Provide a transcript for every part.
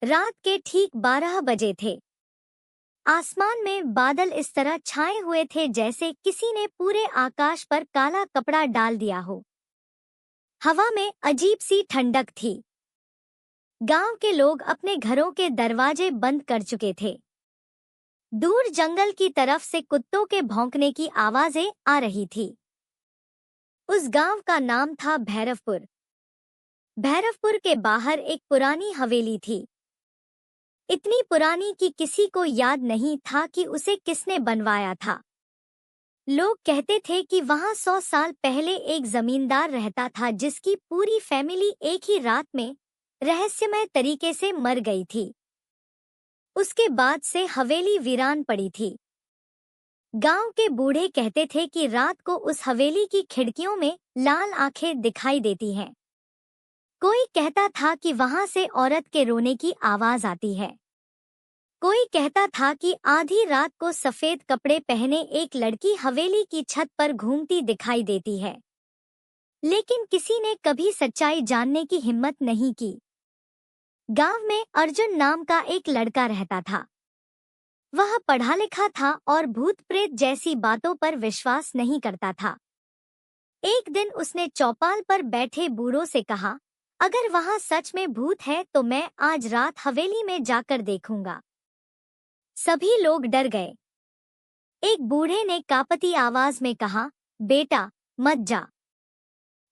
रात के ठीक 12 बजे थे। आसमान में बादल इस तरह छाए हुए थे जैसे किसी ने पूरे आकाश पर काला कपड़ा डाल दिया हो। हवा में अजीब सी ठंडक थी। गांव के लोग अपने घरों के दरवाजे बंद कर चुके थे। दूर जंगल की तरफ से कुत्तों के भौंकने की आवाजें आ रही थी। उस गांव का नाम था भैरवपुर। भैरवपुर के बाहर एक पुरानी हवेली थी। इतनी पुरानी कि किसी को याद नहीं था कि उसे किसने बनवाया था। लोग कहते थे कि वहां 100 साल पहले एक जमींदार रहता था जिसकी पूरी फैमिली एक ही रात में रहस्यमय तरीके से मर गई थी। उसके बाद से हवेली वीरान पड़ी थी। गांव के बूढ़े कहते थे कि रात को उस हवेली की खिड़कियों में लाल आंखें दिखाई देती हैं। कोई कहता था कि वहां से औरत के रोने की आवाज आती है। कोई कहता था कि आधी रात को सफेद कपड़े पहने एक लड़की हवेली की छत पर घूमती दिखाई देती है। लेकिन किसी ने कभी सच्चाई जानने की हिम्मत नहीं की। गांव में अर्जुन नाम का एक लड़का रहता था। वह पढ़ा लिखा था और भूत प्रेत जैसी बातों पर विश्वास नहीं करता था। एक दिन उसने चौपाल पर बैठे बूढ़ों से कहा, अगर वहां सच में भूत है तो मैं आज रात हवेली में जाकर देखूंगा। सभी लोग डर गए। एक बूढ़े ने कांपती आवाज में कहा, बेटा मत जा।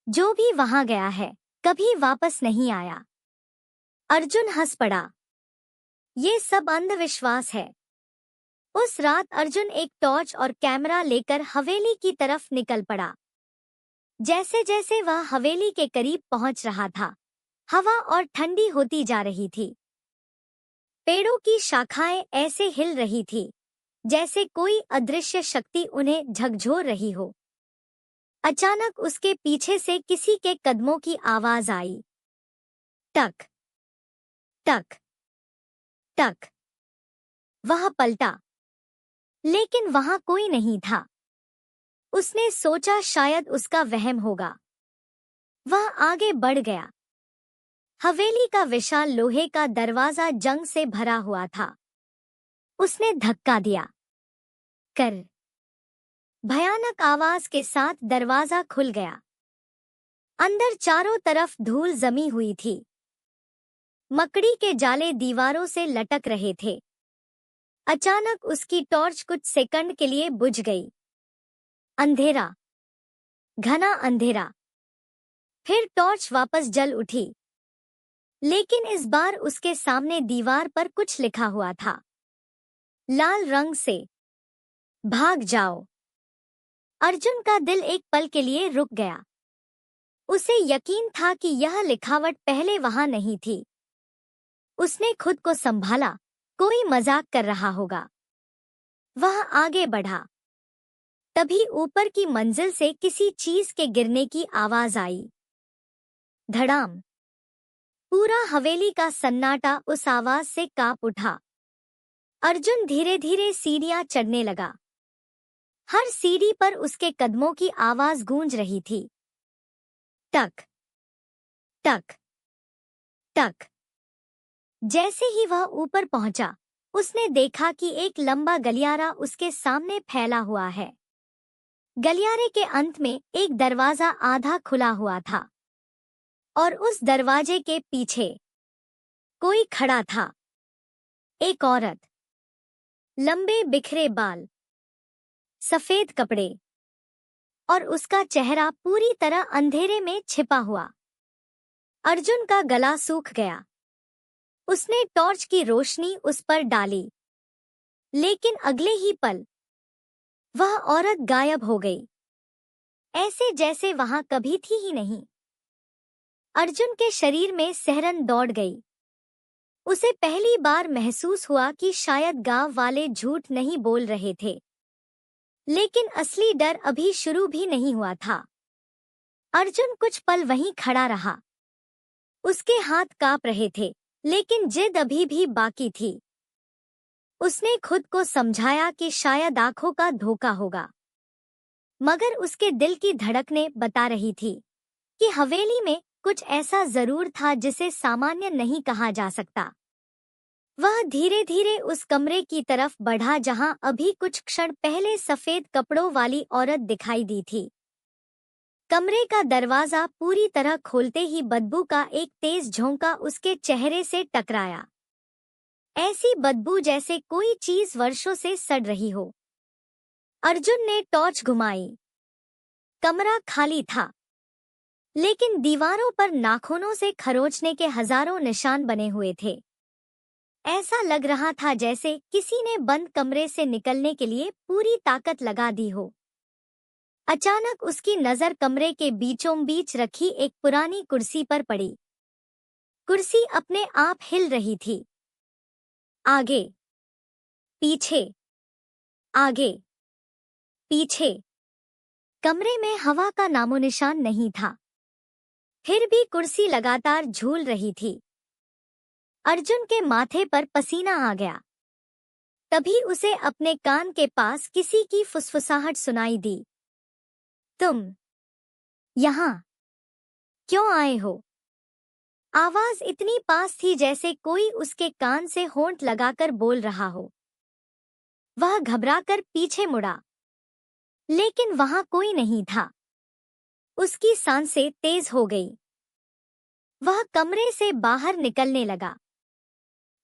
जो भी वहां गया है कभी वापस नहीं आया। अर्जुन हंस पड़ा। ये सब अंधविश्वास है। उस रात अर्जुन एक टॉर्च और कैमरा लेकर हवेली की तरफ निकल पड़ा। जैसे जैसे वह हवेली के करीब पहुंच रहा था, हवा और ठंडी होती जा रही थी। पेड़ों की शाखाएं ऐसे हिल रही थी जैसे कोई अदृश्य शक्ति उन्हें झकझोर रही हो। अचानक उसके पीछे से किसी के कदमों की आवाज आई। टक टक टक। वह पलटा, लेकिन वहां कोई नहीं था। उसने सोचा शायद उसका वहम होगा। वह आगे बढ़ गया। हवेली का विशाल लोहे का दरवाजा जंग से भरा हुआ था। उसने धक्का दिया। कर भयानक आवाज के साथ दरवाजा खुल गया। अंदर चारों तरफ धूल जमी हुई थी। मकड़ी के जाले दीवारों से लटक रहे थे। अचानक उसकी टॉर्च कुछ सेकंड के लिए बुझ गई। अंधेरा, घना अंधेरा। फिर टॉर्च वापस जल उठी, लेकिन इस बार उसके सामने दीवार पर कुछ लिखा हुआ था, लाल रंग से, भाग जाओ। अर्जुन का दिल एक पल के लिए रुक गया। उसे यकीन था कि यह लिखावट पहले वहां नहीं थी। उसने खुद को संभाला, कोई मजाक कर रहा होगा। वह आगे बढ़ा। तभी ऊपर की मंजिल से किसी चीज के गिरने की आवाज आई। धड़ाम। पूरा हवेली का सन्नाटा उस आवाज से कांप उठा। अर्जुन धीरे धीरे सीढ़ियां चढ़ने लगा। हर सीढ़ी पर उसके कदमों की आवाज गूंज रही थी। टक टक टक। जैसे ही वह ऊपर पहुंचा, उसने देखा कि एक लंबा गलियारा उसके सामने फैला हुआ है। गलियारे के अंत में एक दरवाजा आधा खुला हुआ था और उस दरवाजे के पीछे कोई खड़ा था। एक औरत, लंबे बिखरे बाल, सफेद कपड़े, और उसका चेहरा पूरी तरह अंधेरे में छिपा हुआ। अर्जुन का गला सूख गया। उसने टॉर्च की रोशनी उस पर डाली, लेकिन अगले ही पल वह औरत गायब हो गई, ऐसे जैसे वहां कभी थी ही नहीं। अर्जुन के शरीर में सिहरन दौड़ गई। उसे पहली बार महसूस हुआ कि शायद गांव वाले झूठ नहीं बोल रहे थे। लेकिन असली डर अभी शुरू भी नहीं हुआ था। अर्जुन कुछ पल वहीं खड़ा रहा। उसके हाथ कांप रहे थे, लेकिन जिद अभी भी बाकी थी। उसने खुद को समझाया कि शायद आंखों का धोखा होगा, मगर उसके दिल की धड़कनें बता रही थी कि हवेली में कुछ ऐसा जरूर था जिसे सामान्य नहीं कहा जा सकता। वह धीरे धीरे उस कमरे की तरफ बढ़ा जहां अभी कुछ क्षण पहले सफेद कपड़ों वाली औरत दिखाई दी थी। कमरे का दरवाजा पूरी तरह खोलते ही बदबू का एक तेज झोंका उसके चेहरे से टकराया। ऐसी बदबू जैसे कोई चीज वर्षों से सड़ रही हो। अर्जुन ने टॉर्च घुमाई। कमरा खाली था, लेकिन दीवारों पर नाखूनों से खरोंचने के हजारों निशान बने हुए थे। ऐसा लग रहा था जैसे किसी ने बंद कमरे से निकलने के लिए पूरी ताकत लगा दी हो। अचानक उसकी नजर कमरे के बीचों बीच रखी एक पुरानी कुर्सी पर पड़ी। कुर्सी अपने आप हिल रही थी। आगे, पीछे, आगे, पीछे। कमरे में हवा का नामोनिशान नहीं था। फिर भी कुर्सी लगातार झूल रही थी। अर्जुन के माथे पर पसीना आ गया। तभी उसे अपने कान के पास किसी की फुसफुसाहट सुनाई दी। तुम यहाँ क्यों आए हो? आवाज इतनी पास थी जैसे कोई उसके कान से होंठ लगाकर बोल रहा हो। वह घबराकर पीछे मुड़ा, लेकिन वहां कोई नहीं था। उसकी सांसें तेज हो गई। वह कमरे से बाहर निकलने लगा।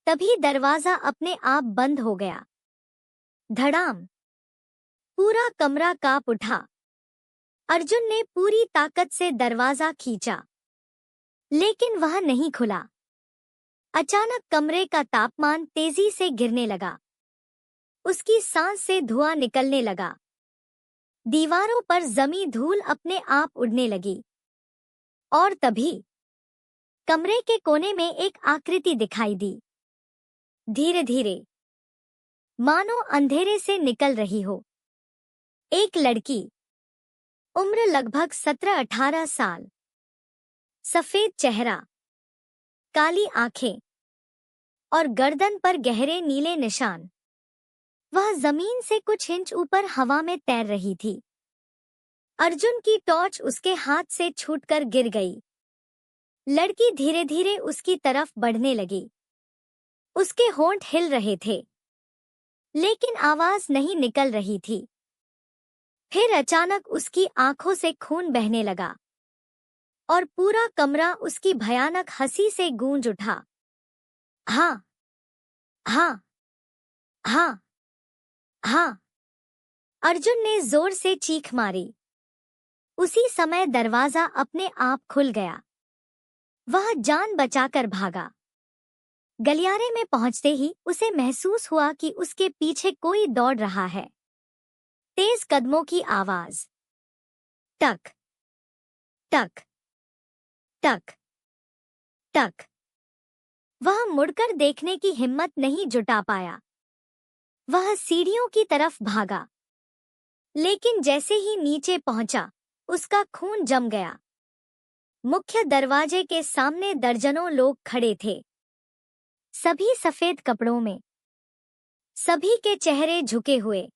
तभी दरवाजा अपने आप बंद हो गया। धड़ाम! पूरा कमरा कांप उठा। अर्जुन ने पूरी ताकत से दरवाजा खींचा, लेकिन वह नहीं खुला। अचानक कमरे का तापमान तेजी से गिरने लगा। उसकी सांस से धुआं निकलने लगा। दीवारों पर जमी धूल अपने आप उड़ने लगी। और तभी कमरे के कोने में एक आकृति दिखाई दी। धीरे धीरे, मानो अंधेरे से निकल रही हो। एक लड़की, उम्र लगभग 17-18 साल, सफेद चेहरा, काली आंखें और गर्दन पर गहरे नीले निशान। वह जमीन से कुछ इंच ऊपर हवा में तैर रही थी। अर्जुन की टॉर्च उसके हाथ से छूटकर गिर गई। लड़की धीरे धीरे उसकी तरफ बढ़ने लगी। उसके होंठ हिल रहे थे, लेकिन आवाज नहीं निकल रही थी। फिर अचानक उसकी आंखों से खून बहने लगा और पूरा कमरा उसकी भयानक हंसी से गूंज उठा। हाँ, हाँ, हाँ, हाँ। अर्जुन ने जोर से चीख मारी। उसी समय दरवाजा अपने आप खुल गया। वह जान बचाकर भागा। गलियारे में पहुंचते ही उसे महसूस हुआ कि उसके पीछे कोई दौड़ रहा है। तेज कदमों की आवाज। टक, टक, टक, टक। वह मुड़कर देखने की हिम्मत नहीं जुटा पाया। वह सीढ़ियों की तरफ भागा, लेकिन जैसे ही नीचे पहुंचा, उसका खून जम गया। मुख्य दरवाजे के सामने दर्जनों लोग खड़े थे, सभी सफेद कपड़ों में। सभी के चेहरे झुके हुए,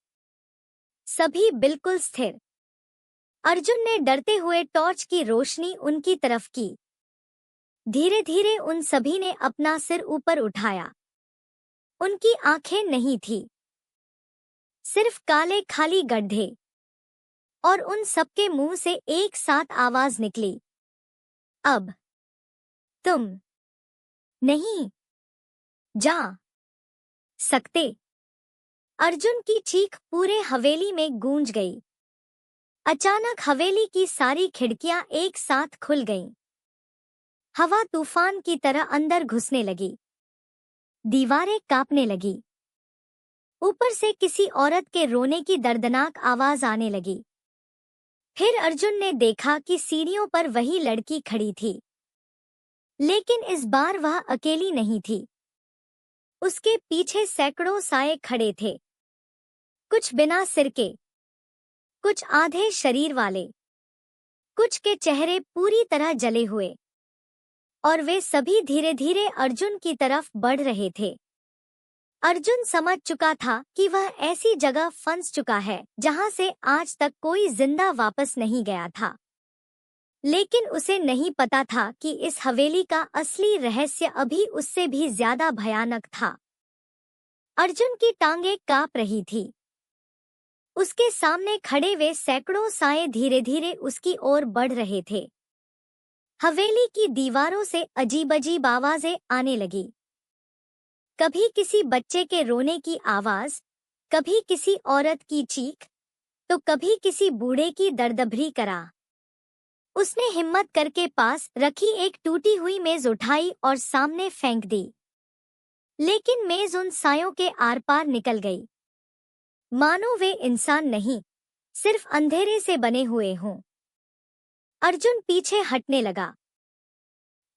सभी बिल्कुल स्थिर। अर्जुन ने डरते हुए टॉर्च की रोशनी उनकी तरफ की। धीरे धीरे उन सभी ने अपना सिर ऊपर उठाया। उनकी आंखें नहीं थी, सिर्फ काले खाली गड्ढे। और उन सबके मुंह से एक साथ आवाज निकली, अब तुम नहीं जा सकते। अर्जुन की चीख पूरे हवेली में गूंज गई। अचानक हवेली की सारी खिड़कियां एक साथ खुल गईं। हवा तूफान की तरह अंदर घुसने लगी। दीवारें कांपने लगी। ऊपर से किसी औरत के रोने की दर्दनाक आवाज आने लगी। फिर अर्जुन ने देखा कि सीढ़ियों पर वही लड़की खड़ी थी, लेकिन इस बार वह अकेली नहीं थी। उसके पीछे सैकड़ों साए खड़े थे, कुछ बिना सिर के, कुछ आधे शरीर वाले, कुछ के चेहरे पूरी तरह जले हुए। और वे सभी धीरे धीरे अर्जुन की तरफ बढ़ रहे थे। अर्जुन समझ चुका था कि वह ऐसी जगह फंस चुका है जहां से आज तक कोई जिंदा वापस नहीं गया था। लेकिन उसे नहीं पता था कि इस हवेली का असली रहस्य अभी उससे भी ज्यादा भयानक था। अर्जुन की टांगें कांप रही थी। उसके सामने खड़े वे सैकड़ों साए धीरे धीरे उसकी ओर बढ़ रहे थे। हवेली की दीवारों से अजीब-अजीब आवाजें आने लगी। कभी किसी बच्चे के रोने की आवाज, कभी किसी औरत की चीख, तो कभी किसी बूढ़े की दर्दभरी कराह। उसने हिम्मत करके पास रखी एक टूटी हुई मेज उठाई और सामने फेंक दी। लेकिन मेज उन सायों के आर पार निकल गई, मानो वे इंसान नहीं, सिर्फ अंधेरे से बने हुए हों। अर्जुन पीछे हटने लगा।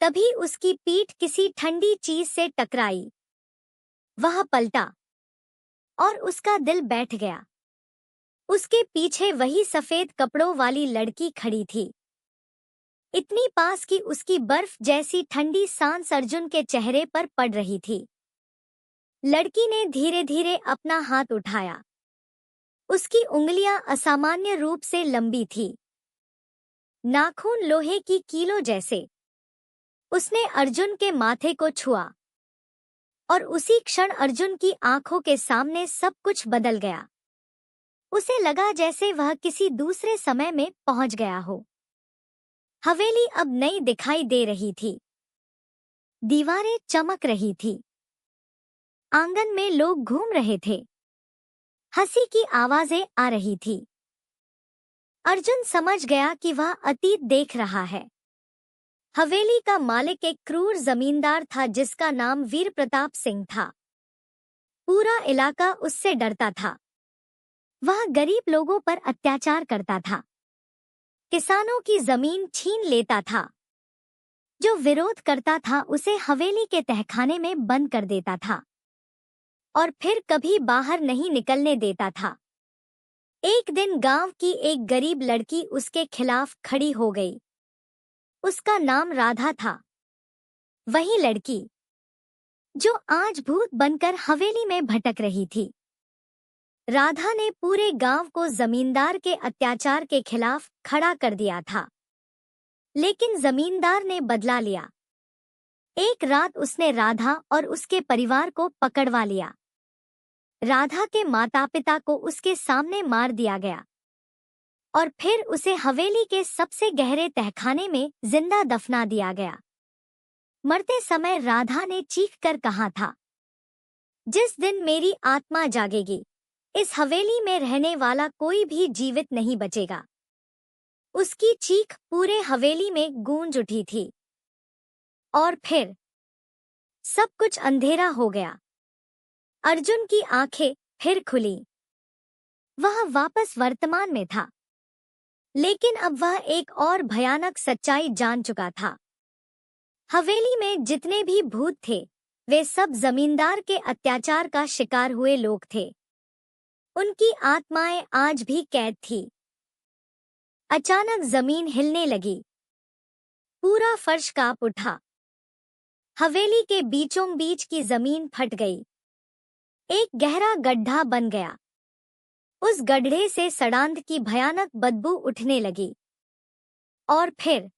तभी उसकी पीठ किसी ठंडी चीज से टकराई। वह पलटा और उसका दिल बैठ गया। उसके पीछे वही सफेद कपड़ों वाली लड़की खड़ी थी, इतनी पास कि उसकी बर्फ जैसी ठंडी सांस अर्जुन के चेहरे पर पड़ रही थी। लड़की ने धीरे धीरे अपना हाथ उठाया। उसकी उंगलियां असामान्य रूप से लंबी थी, नाखून लोहे की कीलों जैसे। उसने अर्जुन के माथे को छुआ और उसी क्षण अर्जुन की आंखों के सामने सब कुछ बदल गया। उसे लगा जैसे वह किसी दूसरे समय में पहुंच गया हो। हवेली अब नई दिखाई दे रही थी। दीवारें चमक रही थी। आंगन में लोग घूम रहे थे। हंसी की आवाजें आ रही थी। अर्जुन समझ गया कि वह अतीत देख रहा है। हवेली का मालिक एक क्रूर जमींदार था जिसका नाम वीर प्रताप सिंह था। पूरा इलाका उससे डरता था। वह गरीब लोगों पर अत्याचार करता था, किसानों की जमीन छीन लेता था। जो विरोध करता था उसे हवेली के तहखाने में बंद कर देता था और फिर कभी बाहर नहीं निकलने देता था। एक दिन गांव की एक गरीब लड़की उसके खिलाफ खड़ी हो गई। उसका नाम राधा था। वही लड़की जो आज भूत बनकर हवेली में भटक रही थी। राधा ने पूरे गांव को जमींदार के अत्याचार के खिलाफ खड़ा कर दिया था। लेकिन जमींदार ने बदला लिया। एक रात उसने राधा और उसके परिवार को पकड़वा लिया। राधा के माता पिता को उसके सामने मार दिया गया और फिर उसे हवेली के सबसे गहरे तहखाने में जिंदा दफना दिया गया। मरते समय राधा ने चीख कर कहा था, जिस दिन मेरी आत्मा जागेगी, इस हवेली में रहने वाला कोई भी जीवित नहीं बचेगा। उसकी चीख पूरे हवेली में गूंज उठी थी। और फिर सब कुछ अंधेरा हो गया। अर्जुन की आंखें फिर खुली। वह वापस वर्तमान में था, लेकिन अब वह एक और भयानक सच्चाई जान चुका था। हवेली में जितने भी भूत थे, वे सब जमींदार के अत्याचार का शिकार हुए लोग थे। उनकी आत्माएं आज भी कैद थी। अचानक जमीन हिलने लगी। पूरा फर्श कांप उठा। हवेली के बीचों बीच की जमीन फट गई। एक गहरा गड्ढा बन गया। उस गड्ढे से सड़ांध की भयानक बदबू उठने लगी। और फिर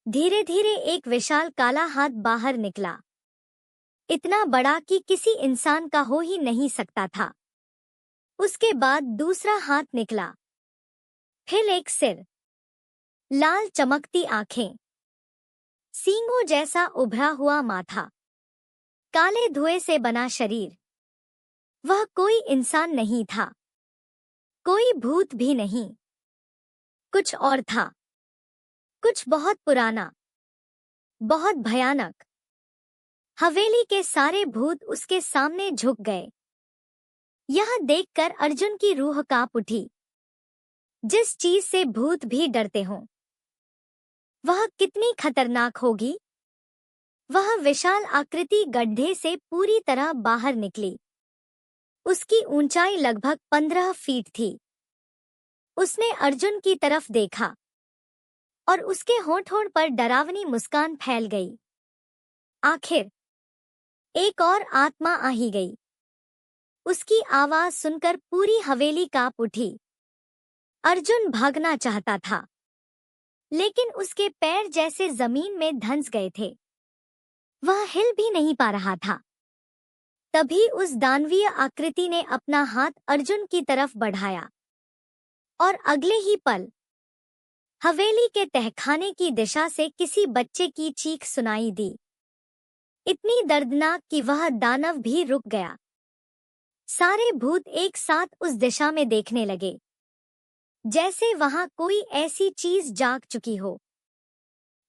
धीरे धीरे एक विशाल काला हाथ बाहर निकला, इतना बड़ा कि किसी इंसान का हो ही नहीं सकता था। उसके बाद दूसरा हाथ निकला, फिर एक सिर, लाल चमकती आंखें, सींगों जैसा उभरा हुआ माथा, काले धुएं से बना शरीर। वह कोई इंसान नहीं था, कोई भूत भी नहीं। कुछ और था, कुछ बहुत पुराना, बहुत भयानक। हवेली के सारे भूत उसके सामने झुक गए। यह देखकर अर्जुन की रूह कांप उठी। जिस चीज से भूत भी डरते हों, वह कितनी खतरनाक होगी। वह विशाल आकृति गड्ढे से पूरी तरह बाहर निकली। उसकी ऊंचाई लगभग 15 फीट थी। उसने अर्जुन की तरफ देखा और उसके होंठों पर डरावनी मुस्कान फैल गई। आखिर एक और आत्मा आ ही गई। उसकी आवाज सुनकर पूरी हवेली कांप उठी। अर्जुन भागना चाहता था, लेकिन उसके पैर जैसे जमीन में धंस गए थे। वह हिल भी नहीं पा रहा था। तभी उस दानवीय आकृति ने अपना हाथ अर्जुन की तरफ बढ़ाया और अगले ही पल हवेली के तहखाने की दिशा से किसी बच्चे की चीख सुनाई दी, इतनी दर्दनाक कि वह दानव भी रुक गया। सारे भूत एक साथ उस दिशा में देखने लगे, जैसे वहां कोई ऐसी चीज जाग चुकी हो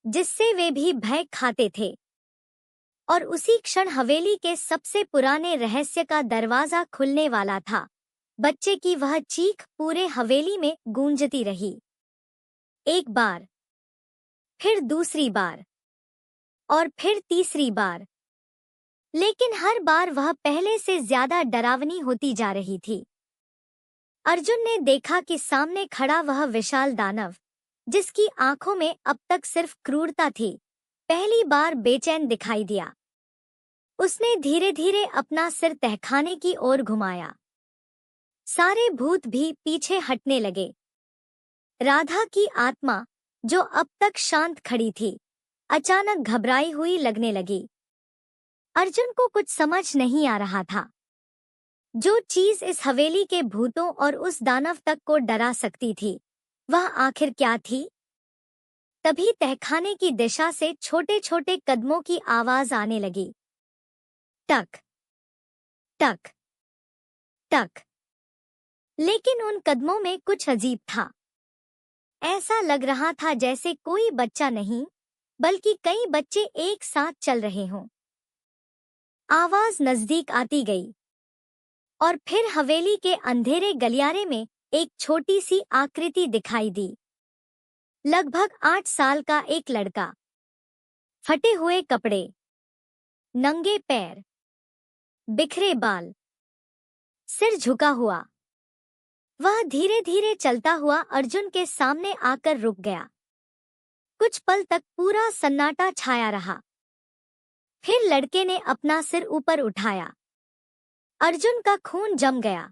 जिससे वे भी भय खाते थे। और उसी क्षण हवेली के सबसे पुराने रहस्य का दरवाजा खुलने वाला था। बच्चे की वह चीख पूरे हवेली में गूंजती रही। एक बार, फिर दूसरी बार, और फिर तीसरी बार, लेकिन हर बार वह पहले से ज्यादा डरावनी होती जा रही थी। अर्जुन ने देखा कि सामने खड़ा वह विशाल दानव, जिसकी आंखों में अब तक सिर्फ क्रूरता थी, पहली बार बेचैन दिखाई दिया। उसने धीरे धीरे अपना सिर तहखाने की ओर घुमाया। सारे भूत भी पीछे हटने लगे। राधा की आत्मा, जो अब तक शांत खड़ी थी, अचानक घबराई हुई लगने लगी। अर्जुन को कुछ समझ नहीं आ रहा था। जो चीज इस हवेली के भूतों और उस दानव तक को डरा सकती थी, वह आखिर क्या थी? तभी तहखाने की दिशा से छोटे छोटे कदमों की आवाज आने लगी। टक टक टक। लेकिन उन कदमों में कुछ अजीब था। ऐसा लग रहा था जैसे कोई बच्चा नहीं, बल्कि कई बच्चे एक साथ चल रहे हों। आवाज नजदीक आती गई, और फिर हवेली के अंधेरे गलियारे में एक छोटी सी आकृति दिखाई दी। लगभग 8 साल का एक लड़का, फटे हुए कपड़े, नंगे पैर, बिखरे बाल, सिर झुका हुआ। वह धीरे धीरे चलता हुआ अर्जुन के सामने आकर रुक गया। कुछ पल तक पूरा सन्नाटा छाया रहा। फिर लड़के ने अपना सिर ऊपर उठाया। अर्जुन का खून जम गया।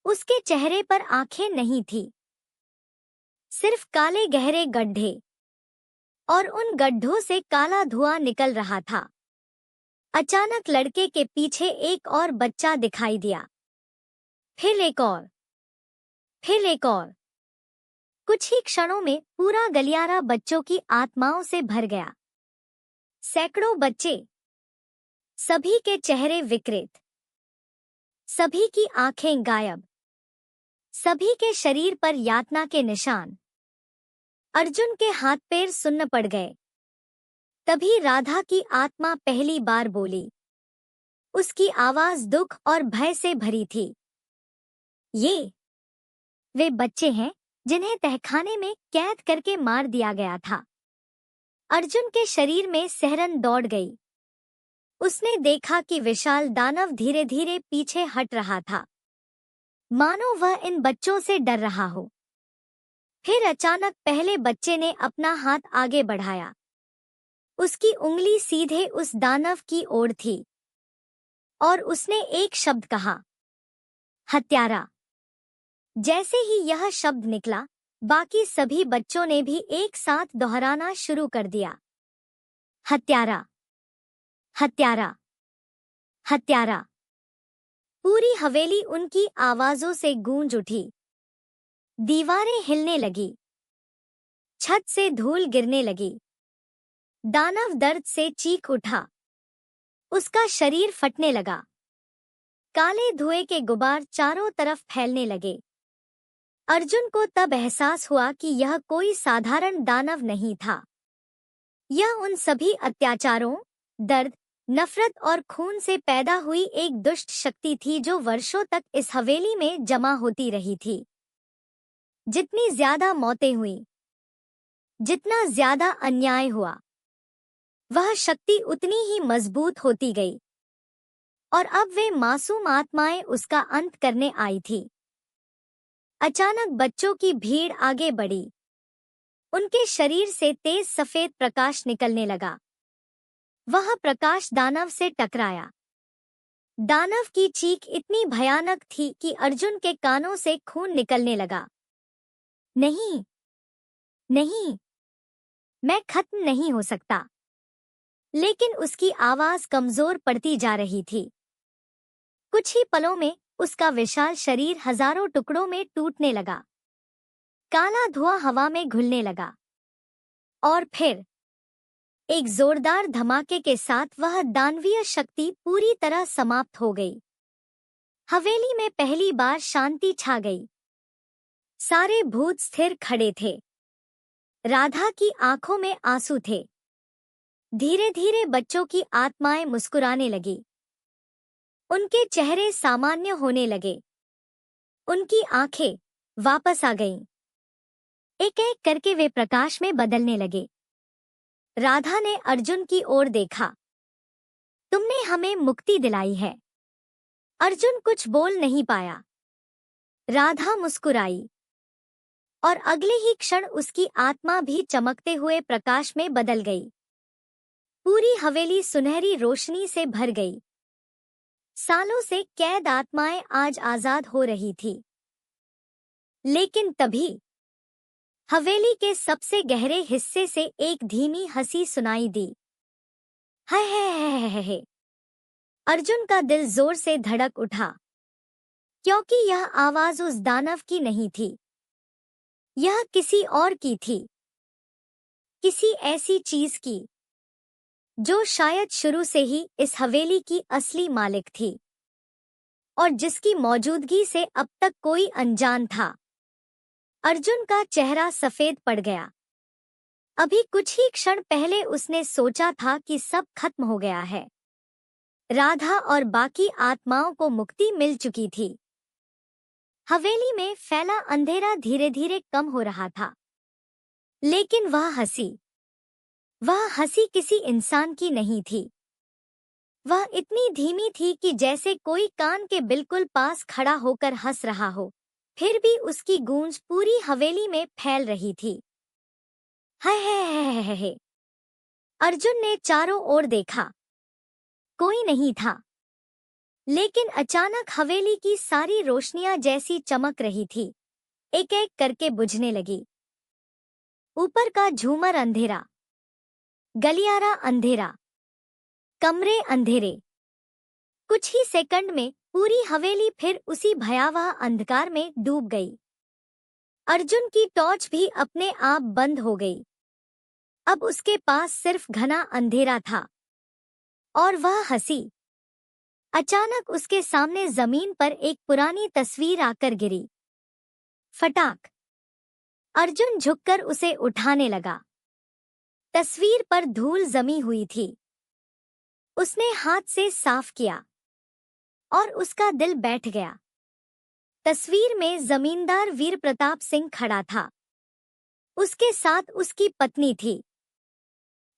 उसके चेहरे पर आंखें नहीं थी, सिर्फ काले गहरे गड्ढे, और उन गड्ढों से काला धुआं निकल रहा था। अचानक लड़के के पीछे एक और बच्चा दिखाई दिया। फिर एक और, फिर एक और। कुछ ही क्षणों में पूरा गलियारा बच्चों की आत्माओं से भर गया। सैकड़ों बच्चे, सभी के चेहरे विकृत, सभी की आंखें गायब, सभी के शरीर पर यातना के निशान। अर्जुन के हाथ पैर सुन्न पड़ गए। तभी राधा की आत्मा पहली बार बोली। उसकी आवाज दुख और भय से भरी थी। ये वे बच्चे हैं जिन्हें तहखाने में कैद करके मार दिया गया था। अर्जुन के शरीर में सिहरन दौड़ गई। उसने देखा कि विशाल दानव धीरे धीरे पीछे हट रहा था, मानो वह इन बच्चों से डर रहा हो। फिर अचानक पहले बच्चे ने अपना हाथ आगे बढ़ाया। उसकी उंगली सीधे उस दानव की ओर थी, और उसने एक शब्द कहा, हत्यारा। जैसे ही यह शब्द निकला, बाकी सभी बच्चों ने भी एक साथ दोहराना शुरू कर दिया, हत्यारा, हत्यारा, हत्यारा। पूरी हवेली उनकी आवाजों से गूंज उठी। दीवारें हिलने लगी, छत से धूल गिरने लगी। दानव दर्द से चीख उठा। उसका शरीर फटने लगा। काले धुएं के गुबार चारों तरफ फैलने लगे। अर्जुन को तब एहसास हुआ कि यह कोई साधारण दानव नहीं था। यह उन सभी अत्याचारों, दर्द, नफरत और खून से पैदा हुई एक दुष्ट शक्ति थी जो वर्षों तक इस हवेली में जमा होती रही थी। जितनी ज्यादा मौतें हुई, जितना ज्यादा अन्याय हुआ, वह शक्ति उतनी ही मजबूत होती गई। और अब वे मासूम आत्माएं उसका अंत करने आई थी। अचानक बच्चों की भीड़ आगे बढ़ी। उनके शरीर से तेज सफेद प्रकाश निकलने लगा। वह प्रकाश दानव से टकराया। दानव की चीख इतनी भयानक थी कि अर्जुन के कानों से खून निकलने लगा। नहीं, नहीं, मैं खत्म नहीं हो सकता। लेकिन उसकी आवाज कमजोर पड़ती जा रही थी। कुछ ही पलों में उसका विशाल शरीर हजारों टुकड़ों में टूटने लगा। काला धुआं हवा में घुलने लगा और फिर एक जोरदार धमाके के साथ वह दानवीय शक्ति पूरी तरह समाप्त हो गई। हवेली में पहली बार शांति छा गई। सारे भूत स्थिर खड़े थे। राधा की आंखों में आंसू थे। धीरे धीरे बच्चों की आत्माएं मुस्कुराने लगी। उनके चेहरे सामान्य होने लगे। उनकी आंखें वापस आ गईं। एक एक करके वे प्रकाश में बदलने लगे। राधा ने अर्जुन की ओर देखा। तुमने हमें मुक्ति दिलाई है। अर्जुन कुछ बोल नहीं पाया। राधा मुस्कुराई और अगले ही क्षण उसकी आत्मा भी चमकते हुए प्रकाश में बदल गई। पूरी हवेली सुनहरी रोशनी से भर गई। सालों से कैद आत्माएं आज आजाद हो रही थी। लेकिन तभी हवेली के सबसे गहरे हिस्से से एक धीमी हंसी सुनाई दी। है। अर्जुन का दिल जोर से धड़क उठा, क्योंकि यह आवाज उस दानव की नहीं थी। यह किसी और की थी। किसी ऐसी चीज की जो शायद शुरू से ही इस हवेली की असली मालिक थी और जिसकी मौजूदगी से अब तक कोई अनजान था। अर्जुन का चेहरा सफेद पड़ गया। अभी कुछ ही क्षण पहले उसने सोचा था कि सब खत्म हो गया है। राधा और बाकी आत्माओं को मुक्ति मिल चुकी थी। हवेली में फैला अंधेरा धीरे धीरे कम हो रहा था। लेकिन वह हंसी किसी इंसान की नहीं थी। वह इतनी धीमी थी कि जैसे कोई कान के बिल्कुल पास खड़ा होकर हंस रहा हो, फिर भी उसकी गूंज पूरी हवेली में फैल रही थी। है। अर्जुन ने चारों ओर देखा। कोई नहीं था। लेकिन अचानक हवेली की सारी रोशनियां जैसी चमक रही थी, एक एक करके बुझने लगी। ऊपर का झूमर अंधेरा, गलियारा अंधेरा, कमरे अंधेरे। कुछ ही सेकंड में पूरी हवेली फिर उसी भयावह अंधकार में डूब गई। अर्जुन की टॉर्च भी अपने आप बंद हो गई। अब उसके पास सिर्फ घना अंधेरा था और वह हंसी। अचानक उसके सामने जमीन पर एक पुरानी तस्वीर आकर गिरी। फटाक। अर्जुन झुककर उसे उठाने लगा। तस्वीर पर धूल जमी हुई थी। उसने हाथ से साफ किया और उसका दिल बैठ गया। तस्वीर में जमींदार वीर प्रताप सिंह खड़ा था। उसके साथ उसकी पत्नी थी।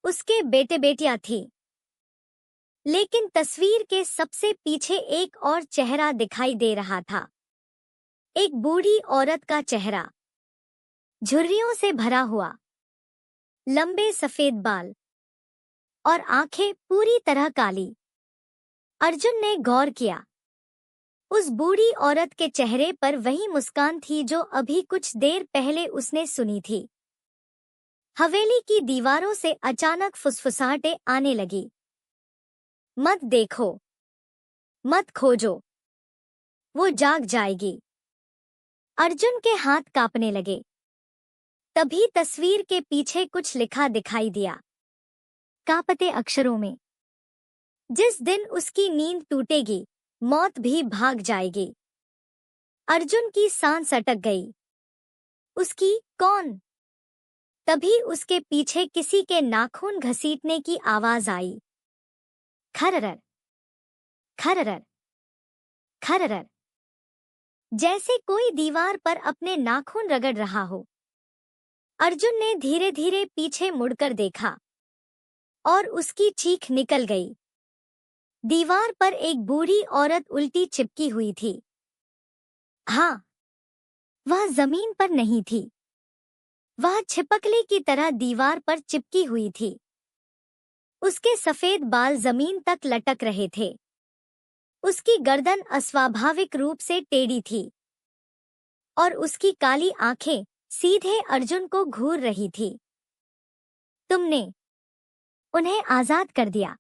उसके बेटे बेटियां थी। लेकिन तस्वीर के सबसे पीछे एक और चेहरा दिखाई दे रहा था। एक बूढ़ी औरत का चेहरा, झुर्रियों से भरा हुआ, लंबे सफेद बाल और आंखें पूरी तरह काली। अर्जुन ने गौर किया। उस बूढ़ी औरत के चेहरे पर वही मुस्कान थी जो अभी कुछ देर पहले उसने सुनी थी। हवेली की दीवारों से अचानक फुसफुसाहटें आने लगी। मत देखो, मत खोजो, वो जाग जाएगी। अर्जुन के हाथ कांपने लगे। तभी तस्वीर के पीछे कुछ लिखा दिखाई दिया, कांपते अक्षरों में। जिस दिन उसकी नींद टूटेगी, मौत भी भाग जाएगी। अर्जुन की सांस अटक गई। उसकी कौन? तभी उसके पीछे किसी के नाखून घसीटने की आवाज आई। खररर, खररर, खररर। जैसे कोई दीवार पर अपने नाखून रगड़ रहा हो। अर्जुन ने धीरे धीरे पीछे मुड़कर देखा और उसकी चीख निकल गई। दीवार पर एक बूढ़ी औरत उल्टी चिपकी हुई थी। हाँ, वह जमीन पर नहीं थी। वह छिपकली की तरह दीवार पर चिपकी हुई थी। उसके सफेद बाल जमीन तक लटक रहे थे। उसकी गर्दन अस्वाभाविक रूप से टेढ़ी थी और उसकी काली आंखें सीधे अर्जुन को घूर रही थी। तुमने उन्हें आजाद कर दिया।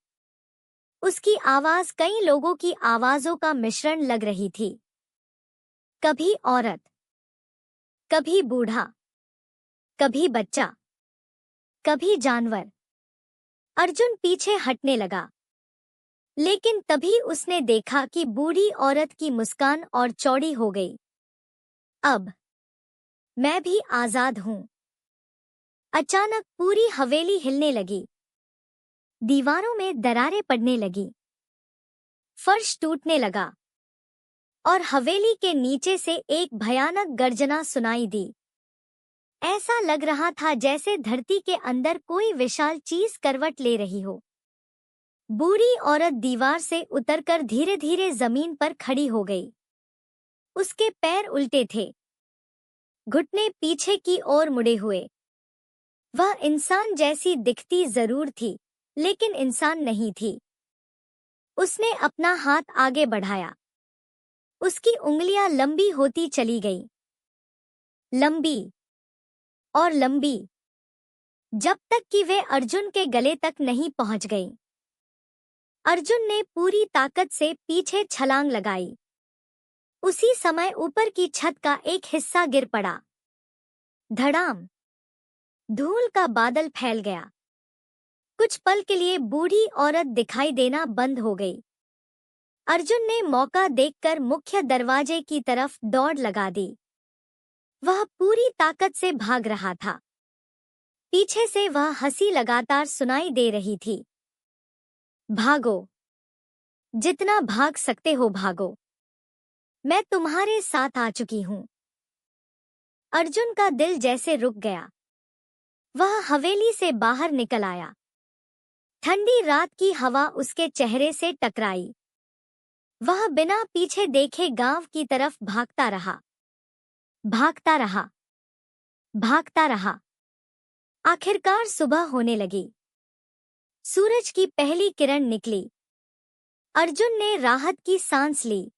उसकी आवाज कई लोगों की आवाजों का मिश्रण लग रही थी। कभी औरत, कभी बूढ़ा, कभी बच्चा, कभी जानवर। अर्जुन पीछे हटने लगा, लेकिन तभी उसने देखा कि बूढ़ी औरत की मुस्कान और चौड़ी हो गई। अब मैं भी आजाद हूं। अचानक पूरी हवेली हिलने लगी। दीवारों में दरारें पड़ने लगी, फर्श टूटने लगा और हवेली के नीचे से एक भयानक गर्जना सुनाई दी। ऐसा लग रहा था जैसे धरती के अंदर कोई विशाल चीज करवट ले रही हो। बूढ़ी औरत दीवार से उतरकर धीरे धीरे जमीन पर खड़ी हो गई। उसके पैर उल्टे थे, घुटने पीछे की ओर मुड़े हुए। वह इंसान जैसी दिखती जरूर थी, लेकिन इंसान नहीं थी। उसने अपना हाथ आगे बढ़ाया। उसकी उंगलियां लंबी होती चली गई, लंबी और लंबी, जब तक कि वे अर्जुन के गले तक नहीं पहुंच गई। अर्जुन ने पूरी ताकत से पीछे छलांग लगाई। उसी समय ऊपर की छत का एक हिस्सा गिर पड़ा। धड़ाम, धूल का बादल फैल गया। कुछ पल के लिए बूढ़ी औरत दिखाई देना बंद हो गई। अर्जुन ने मौका देखकर मुख्य दरवाजे की तरफ दौड़ लगा दी। वह पूरी ताकत से भाग रहा था। पीछे से वह हंसी लगातार सुनाई दे रही थी। भागो, जितना भाग सकते हो भागो, मैं तुम्हारे साथ आ चुकी हूं। अर्जुन का दिल जैसे रुक गया। वह हवेली से बाहर निकल आया। ठंडी रात की हवा उसके चेहरे से टकराई। वह बिना पीछे देखे गांव की तरफ भागता रहा, भागता रहा, भागता रहा। आखिरकार सुबह होने लगी। सूरज की पहली किरण निकली। अर्जुन ने राहत की सांस ली।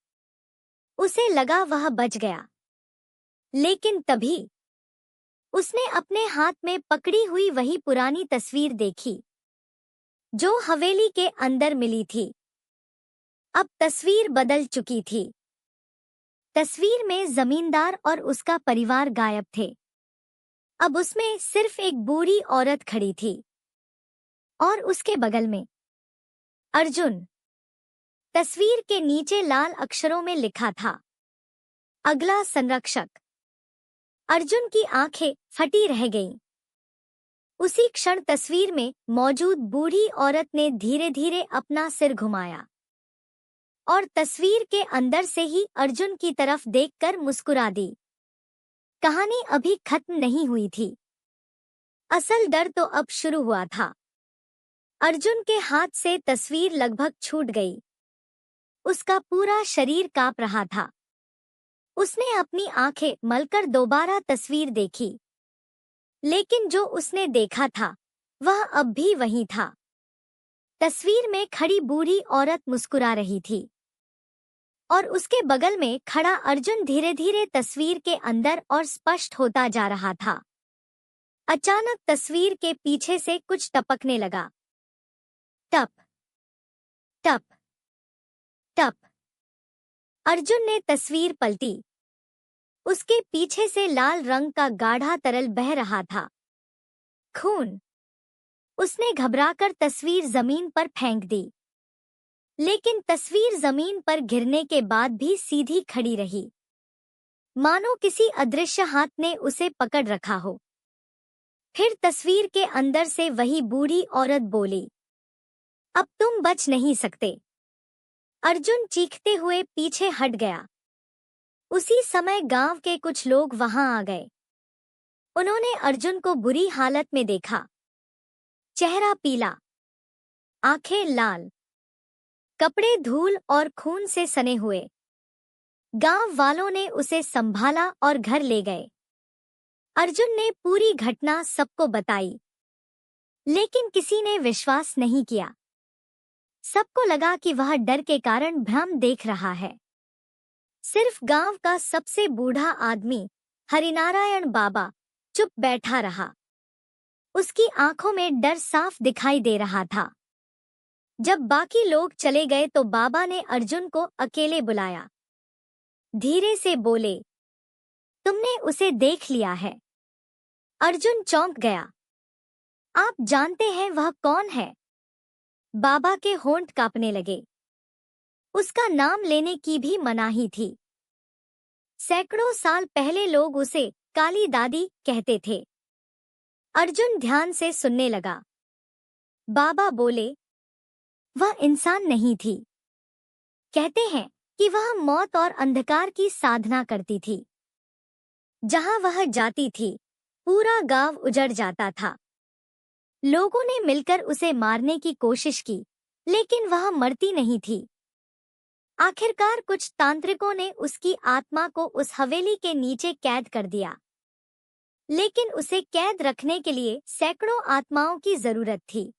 उसे लगा वह बच गया। लेकिन तभी उसने अपने हाथ में पकड़ी हुई वही पुरानी तस्वीर देखी, जो हवेली के अंदर मिली थी। अब तस्वीर बदल चुकी थी। तस्वीर में जमींदार और उसका परिवार गायब थे। अब उसमें सिर्फ एक बूढ़ी औरत खड़ी थी और उसके बगल में अर्जुन। तस्वीर के नीचे लाल अक्षरों में लिखा था, अगला संरक्षक। अर्जुन की आंखें फटी रह गईं। उसी क्षण तस्वीर में मौजूद बूढ़ी औरत ने धीरे धीरे अपना सिर घुमाया और तस्वीर के अंदर से ही अर्जुन की तरफ देखकर मुस्कुरा दी। कहानी अभी खत्म नहीं हुई थी। असल डर तो अब शुरू हुआ था। अर्जुन के हाथ से तस्वीर लगभग छूट गई। उसका पूरा शरीर कांप रहा था। उसने अपनी आंखें मलकर दोबारा तस्वीर देखी, लेकिन जो उसने देखा था वह अब भी वही था। तस्वीर में खड़ी बूढ़ी औरत मुस्कुरा रही थी और उसके बगल में खड़ा अर्जुन धीरे धीरे तस्वीर के अंदर और स्पष्ट होता जा रहा था। अचानक तस्वीर के पीछे से कुछ टपकने लगा। टप, टप, टप। अर्जुन ने तस्वीर पलटी। उसके पीछे से लाल रंग का गाढ़ा तरल बह रहा था, खून। उसने घबराकर तस्वीर जमीन पर फेंक दी, लेकिन तस्वीर जमीन पर गिरने के बाद भी सीधी खड़ी रही, मानो किसी अदृश्य हाथ ने उसे पकड़ रखा हो। फिर तस्वीर के अंदर से वही बूढ़ी औरत बोली, अब तुम बच नहीं सकते। अर्जुन चीखते हुए पीछे हट गया। उसी समय गांव के कुछ लोग वहां आ गए। उन्होंने अर्जुन को बुरी हालत में देखा। चेहरा पीला, आंखें लाल, कपड़े धूल और खून से सने हुए। गांव वालों ने उसे संभाला और घर ले गए। अर्जुन ने पूरी घटना सबको बताई, लेकिन किसी ने विश्वास नहीं किया। सबको लगा कि वह डर के कारण भ्रम देख रहा है। सिर्फ गांव का सबसे बूढ़ा आदमी हरिनारायण बाबा चुप बैठा रहा। उसकी आंखों में डर साफ दिखाई दे रहा था। जब बाकी लोग चले गए तो बाबा ने अर्जुन को अकेले बुलाया। धीरे से बोले, तुमने उसे देख लिया है? अर्जुन चौंक गया। आप जानते हैं वह कौन है? बाबा के होंठ कांपने लगे। उसका नाम लेने की भी मनाही थी। सैकड़ों साल पहले लोग उसे काली दादी कहते थे। अर्जुन ध्यान से सुनने लगा। बाबा बोले, वह इंसान नहीं थी। कहते हैं कि वह मौत और अंधकार की साधना करती थी। जहां वह जाती थी, पूरा गांव उजड़ जाता था। लोगों ने मिलकर उसे मारने की कोशिश की, लेकिन वह मरती नहीं थी। आखिरकार कुछ तांत्रिकों ने उसकी आत्मा को उस हवेली के नीचे कैद कर दिया। लेकिन उसे कैद रखने के लिए सैकड़ों आत्माओं की जरूरत थी।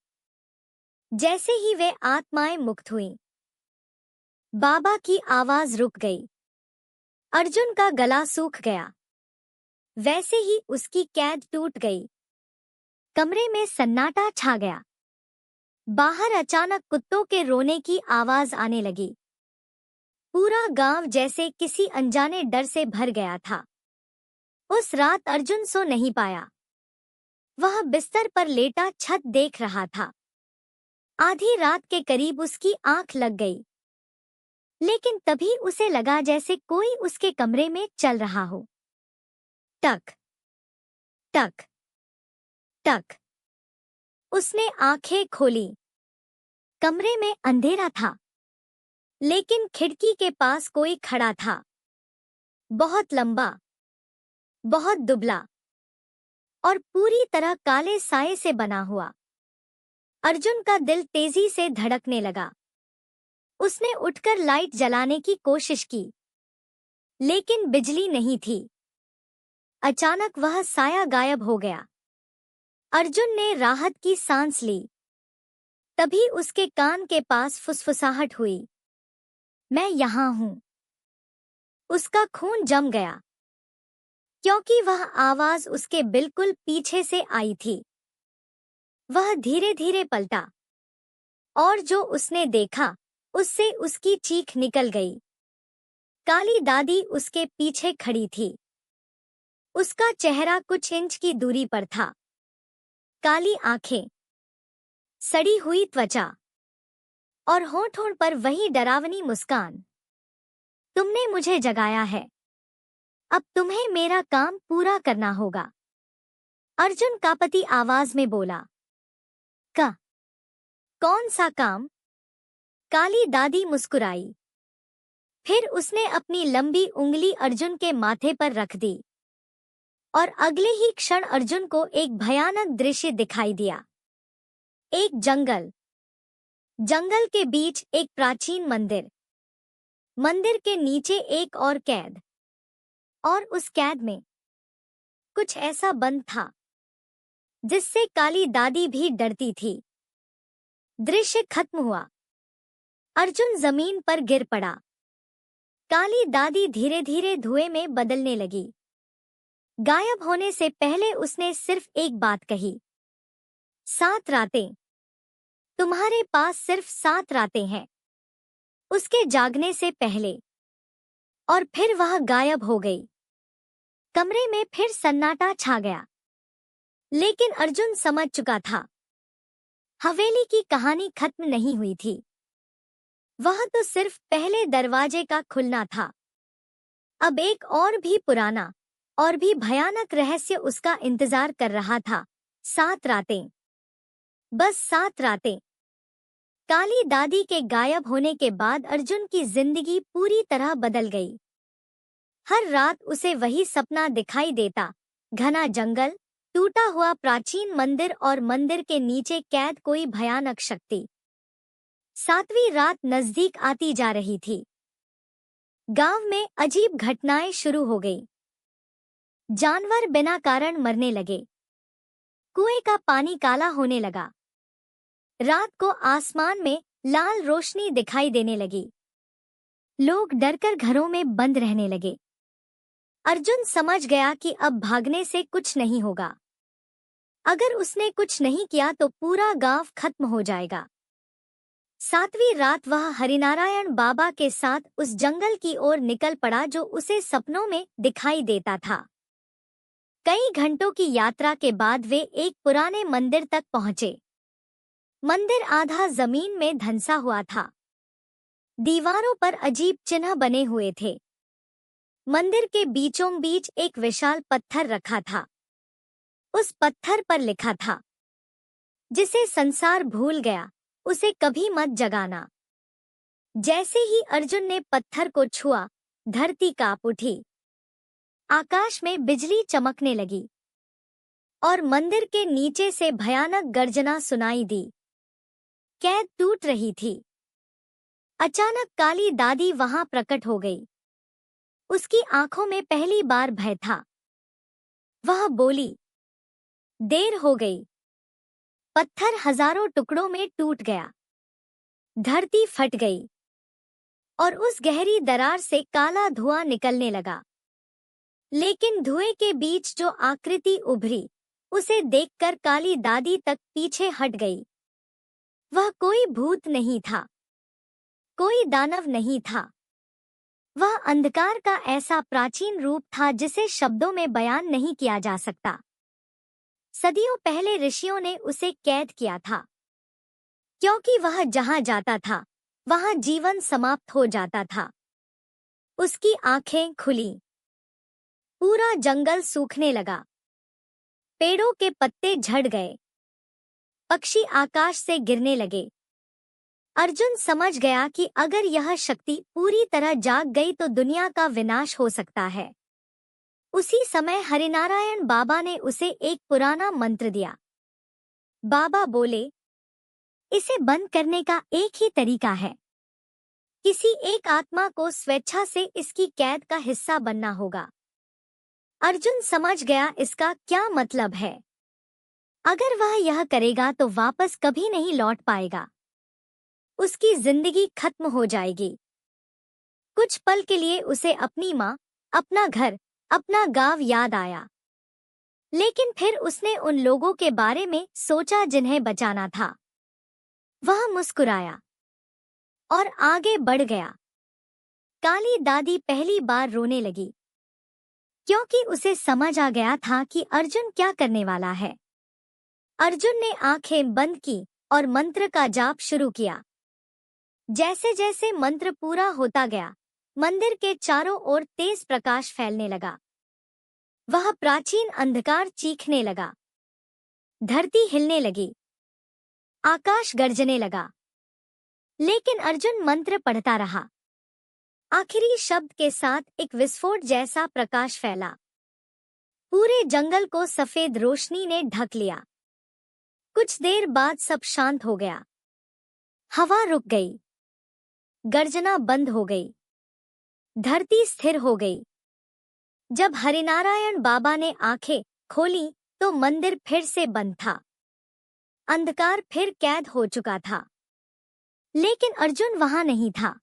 जैसे ही वे आत्माएं मुक्त हुईं, बाबा की आवाज रुक गई। अर्जुन का गला सूख गया। वैसे ही उसकी कैद टूट गई। कमरे में सन्नाटा छा गया। बाहर अचानक कुत्तों के रोने की आवाज आने लगी। पूरा गांव जैसे किसी अनजाने डर से भर गया था। उस रात अर्जुन सो नहीं पाया। वह बिस्तर पर लेटा छत देख रहा था। आधी रात के करीब उसकी आंख लग गई। लेकिन तभी उसे लगा जैसे कोई उसके कमरे में चल रहा हो। टक टक टक। उसने आंखें खोली। कमरे में अंधेरा था, लेकिन खिड़की के पास कोई खड़ा था। बहुत लंबा, बहुत दुबला और पूरी तरह काले साये से बना हुआ। अर्जुन का दिल तेजी से धड़कने लगा। उसने उठकर लाइट जलाने की कोशिश की, लेकिन बिजली नहीं थी। अचानक वह साया गायब हो गया। अर्जुन ने राहत की सांस ली। तभी उसके कान के पास फुसफुसाहट हुई, मैं यहाँ हूँ। उसका खून जम गया, क्योंकि वह आवाज उसके बिल्कुल पीछे से आई थी। वह धीरे धीरे पलटा, और जो उसने देखा उससे उसकी चीख निकल गई। काली दादी उसके पीछे खड़ी थी। उसका चेहरा कुछ इंच की दूरी पर था। काली आंखें, सड़ी हुई त्वचा और होठों पर वही डरावनी मुस्कान। तुमने मुझे जगाया है। अब तुम्हें मेरा काम पूरा करना होगा। अर्जुन कांपती आवाज में बोला। कौन सा काम? काली दादी मुस्कुराई। फिर उसने अपनी लंबी उंगली अर्जुन के माथे पर रख दी और अगले ही क्षण अर्जुन को एक भयानक दृश्य दिखाई दिया। एक जंगल। जंगल के बीच एक प्राचीन मंदिर। मंदिर के नीचे एक और कैद। और उस कैद में कुछ ऐसा बंद था जिससे काली दादी भी डरती थी। दृश्य खत्म हुआ। अर्जुन जमीन पर गिर पड़ा। काली दादी धीरे धीरे धुएं में बदलने लगी। गायब होने से पहले उसने सिर्फ एक बात कही, 7 रातें। तुम्हारे पास सिर्फ 7 रातें हैं। उसके जागने से पहले। और फिर वह गायब हो गई। कमरे में फिर सन्नाटा छा गया। लेकिन अर्जुन समझ चुका था, हवेली की कहानी खत्म नहीं हुई थी। वह तो सिर्फ पहले दरवाजे का खुलना था। अब एक और भी पुराना और भी भयानक रहस्य उसका इंतजार कर रहा था। 7 रातें। बस 7 रातें। काली दादी के गायब होने के बाद अर्जुन की जिंदगी पूरी तरह बदल गई। हर रात उसे वही सपना दिखाई देता, घना जंगल, टूटा हुआ प्राचीन मंदिर और मंदिर के नीचे कैद कोई भयानक शक्ति। 7वीं रात नजदीक आती जा रही थी। गांव में अजीब घटनाएं शुरू हो गई। जानवर बिना कारण मरने लगे। कुएं का पानी काला होने लगा। रात को आसमान में लाल रोशनी दिखाई देने लगी। लोग डरकर घरों में बंद रहने लगे। अर्जुन समझ गया कि अब भागने से कुछ नहीं होगा। अगर उसने कुछ नहीं किया तो पूरा गांव खत्म हो जाएगा। सातवीं रात वह हरिनारायण बाबा के साथ उस जंगल की ओर निकल पड़ा जो उसे सपनों में दिखाई देता था। कई घंटों की यात्रा के बाद वे एक पुराने मंदिर तक पहुंचे। मंदिर आधा जमीन में धंसा हुआ था। दीवारों पर अजीब चिन्ह बने हुए थे। मंदिर के बीचों बीच एक विशाल पत्थर रखा था। उस पत्थर पर लिखा था, जिसे संसार भूल गया उसे कभी मत जगाना। जैसे ही अर्जुन ने पत्थर को छुआ, धरती कांप उठी। आकाश में बिजली चमकने लगी और मंदिर के नीचे से भयानक गर्जना सुनाई दी। कैद टूट रही थी। अचानक काली दादी वहां प्रकट हो गई। उसकी आंखों में पहली बार भय था। वह बोली, देर हो गई। पत्थर हजारों टुकड़ों में टूट गया। धरती फट गई और उस गहरी दरार से काला धुआं निकलने लगा। लेकिन धुएं के बीच जो आकृति उभरी, उसे देखकर काली दादी तक पीछे हट गई। वह कोई भूत नहीं था, कोई दानव नहीं था। वह अंधकार का ऐसा प्राचीन रूप था जिसे शब्दों में बयान नहीं किया जा सकता। सदियों पहले ऋषियों ने उसे कैद किया था, क्योंकि वह जहां जाता था वहां जीवन समाप्त हो जाता था। उसकी आंखें खुली। पूरा जंगल सूखने लगा। पेड़ों के पत्ते झड़ गए। पक्षी आकाश से गिरने लगे। अर्जुन समझ गया कि अगर यह शक्ति पूरी तरह जाग गई तो दुनिया का विनाश हो सकता है। उसी समय हरिनारायण बाबा ने उसे एक पुराना मंत्र दिया। बाबा बोले, इसे बंद करने का एक ही तरीका है। किसी एक आत्मा को स्वेच्छा से इसकी कैद का हिस्सा बनना होगा। अर्जुन समझ गया इसका क्या मतलब है। अगर वह यह करेगा तो वापस कभी नहीं लौट पाएगा। उसकी जिंदगी खत्म हो जाएगी। कुछ पल के लिए उसे अपनी माँ, अपना घर, अपना गांव याद आया। लेकिन फिर उसने उन लोगों के बारे में सोचा जिन्हें बचाना था। वह मुस्कुराया और आगे बढ़ गया। काली दादी पहली बार रोने लगी, क्योंकि उसे समझ आ गया था कि अर्जुन क्या करने वाला है। अर्जुन ने आंखें बंद की और मंत्र का जाप शुरू किया। जैसे जैसे मंत्र पूरा होता गया, मंदिर के चारों ओर तेज प्रकाश फैलने लगा। वह प्राचीन अंधकार चीखने लगा। धरती हिलने लगी। आकाश गरजने लगा। लेकिन अर्जुन मंत्र पढ़ता रहा। आखिरी शब्द के साथ एक विस्फोट जैसा प्रकाश फैला। पूरे जंगल को सफेद रोशनी ने ढक लिया। कुछ देर बाद सब शांत हो गया। हवा रुक गई। गर्जना बंद हो गई। धरती स्थिर हो गई। जब हरिनारायण बाबा ने आंखें खोली तो मंदिर फिर से बंद था। अंधकार फिर कैद हो चुका था। लेकिन अर्जुन वहां नहीं था।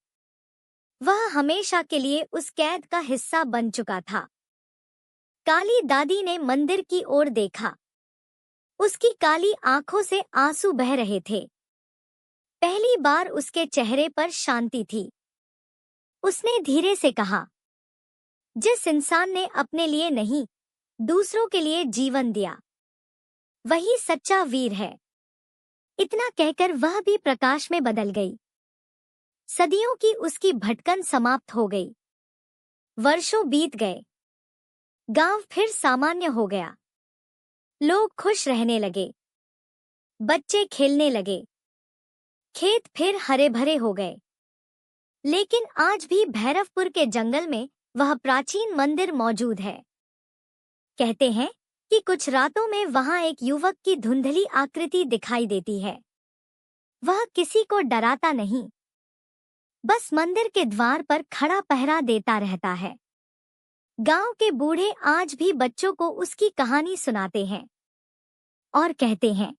वह हमेशा के लिए उस कैद का हिस्सा बन चुका था। काली दादी ने मंदिर की ओर देखा। उसकी काली आंखों से आंसू बह रहे थे। पहली बार उसके चेहरे पर शांति थी। उसने धीरे से कहा, जिस इंसान ने अपने लिए नहीं, दूसरों के लिए जीवन दिया, वही सच्चा वीर है। इतना कहकर वह भी प्रकाश में बदल गई। सदियों की उसकी भटकन समाप्त हो गई। वर्षों बीत गए। गांव फिर सामान्य हो गया। लोग खुश रहने लगे। बच्चे खेलने लगे। खेत फिर हरे भरे हो गए। लेकिन आज भी भैरवपुर के जंगल में वह प्राचीन मंदिर मौजूद है। कहते हैं कि कुछ रातों में वहां एक युवक की धुंधली आकृति दिखाई देती है। वह किसी को डराता नहीं, बस मंदिर के द्वार पर खड़ा पहरा देता रहता है। गांव के बूढ़े आज भी बच्चों को उसकी कहानी सुनाते हैं और कहते हैं,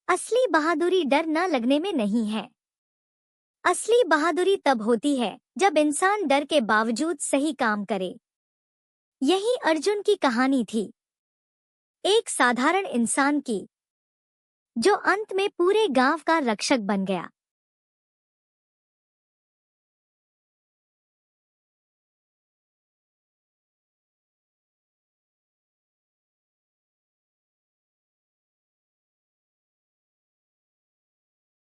असली बहादुरी डर न लगने में नहीं है। असली बहादुरी तब होती है जब इंसान डर के बावजूद सही काम करे। यही अर्जुन की कहानी थी। एक साधारण इंसान की, जो अंत में पूरे गांव का रक्षक बन गया।